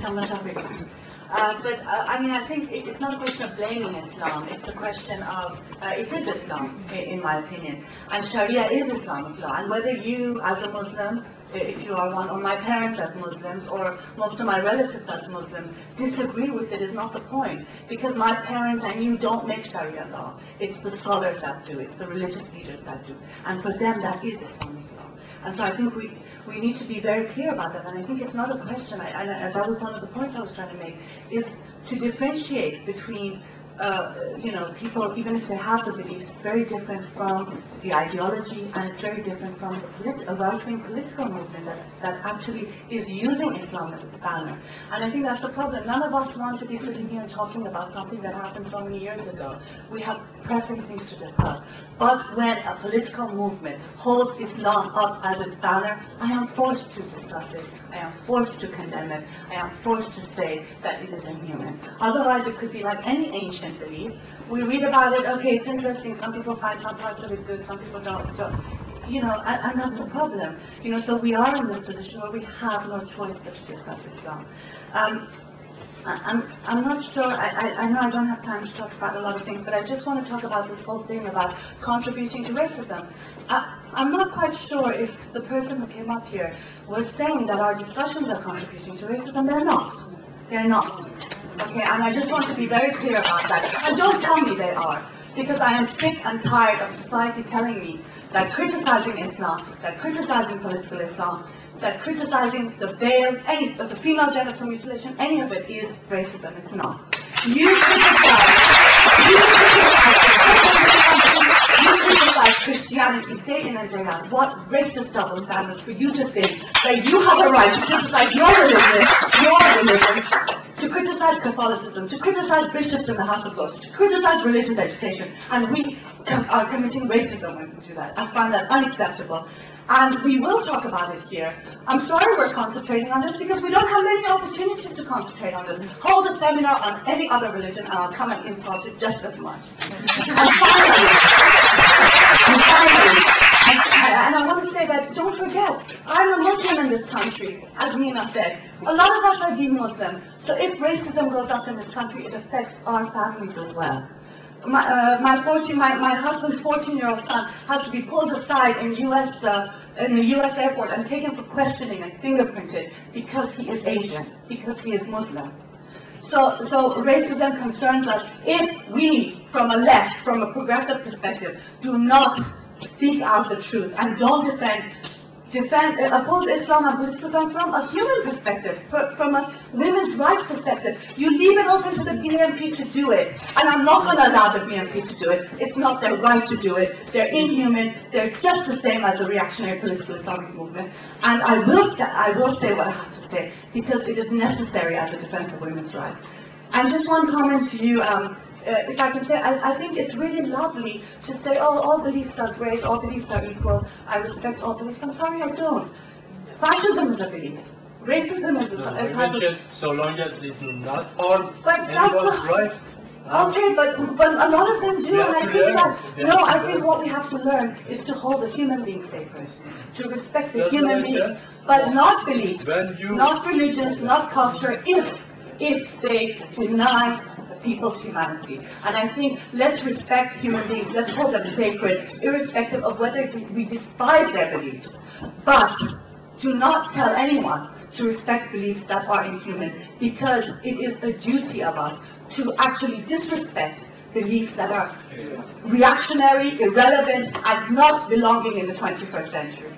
so much, everyone. I mean, I think it's not a question of blaming Islam. It's a question of, it is Islam, in my opinion. And Sharia is Islamic law. And whether you, as a Muslim, if you are one, or my parents as Muslims, or most of my relatives as Muslims, disagree with it is not the point. Because my parents and you don't make Sharia law. It's the scholars that do. It's the religious leaders that do. And for them, that is Islamic law. And so I think we need to be very clear about that. And I think it's not a question, and that was one of the points I was trying to make, is to differentiate between people, even if they have the beliefs, it's very different from the ideology, and it's very different from a right-wing political movement that actually is using Islam as its banner. And I think that's the problem. None of us want to be sitting here and talking about something that happened so many years ago. We have pressing things to discuss. But when a political movement holds Islam up as its banner, I am forced to discuss it. I am forced to condemn it. I am forced to say that it is inhuman. Otherwise, it could be like any ancient belief. We read about it, okay, it's interesting. Some people find some parts of it good, some people don't. And that's the problem. So we are in this position where we have no choice but to discuss Islam. I'm not sure, I know I don't have time to talk about a lot of things, but I just want to talk about this whole thing about contributing to racism. I'm not quite sure if the person who came up here was saying that our discussions are contributing to racism. They're not. They're not. Okay, and I just want to be very clear about that. And don't tell me they are, because I am sick and tired of society telling me that criticizing Islam, that criticizing political Islam, that criticizing the veil, any of the female genital mutilation, any of it is racism. It's not. You criticize Christianity day in and day out. What racist double standards for you to think that you have a right to criticize your religion, to criticize Catholicism, to criticize bishops in the House of Lords, to criticize religious education, and we are committing racism when we do that. I find that unacceptable. And we will talk about it here. I'm sorry we're concentrating on this because we don't have many opportunities to concentrate on this. Hold a seminar on any other religion and I'll come and insult it just as much. And I want to say that, don't forget, I'm a Muslim in this country, as Mina said. A lot of us are Muslim. So if racism goes up in this country, it affects our families as well. My husband's 14-year-old son has to be pulled aside in the U.S. airport and taken for questioning and fingerprinted because he is Asian, because he is Muslim. So racism concerns us if we, from a progressive perspective, do not speak out the truth and don't oppose Islam and political Islam from a human perspective, from a women's rights perspective. You leave it open to the BNP to do it, and I'm not going to allow the BNP to do it. It's not their right to do it. They're inhuman. They're just the same as the reactionary political Islamic movement. And I will say what I have to say because it is necessary as a defense of women's rights. And just one comment to you. If I can say, I think it's really lovely to say, oh, all beliefs are great, all beliefs are equal, I respect all beliefs. I'm sorry, I don't. Fascism is a belief. Racism is a type of... So long as they do not harm anyone's rights. Okay, but a lot of them do, and I think that, I think what we have to learn is to hold the human being sacred, to respect the human being, but not beliefs, not religions, not culture, if they deny people's humanity. And I think let's respect human beings, let's hold them sacred, irrespective of whether we despise their beliefs. But do not tell anyone to respect beliefs that are inhuman, because it is a duty of us to actually disrespect beliefs that are reactionary, irrelevant, and not belonging in the 21st century.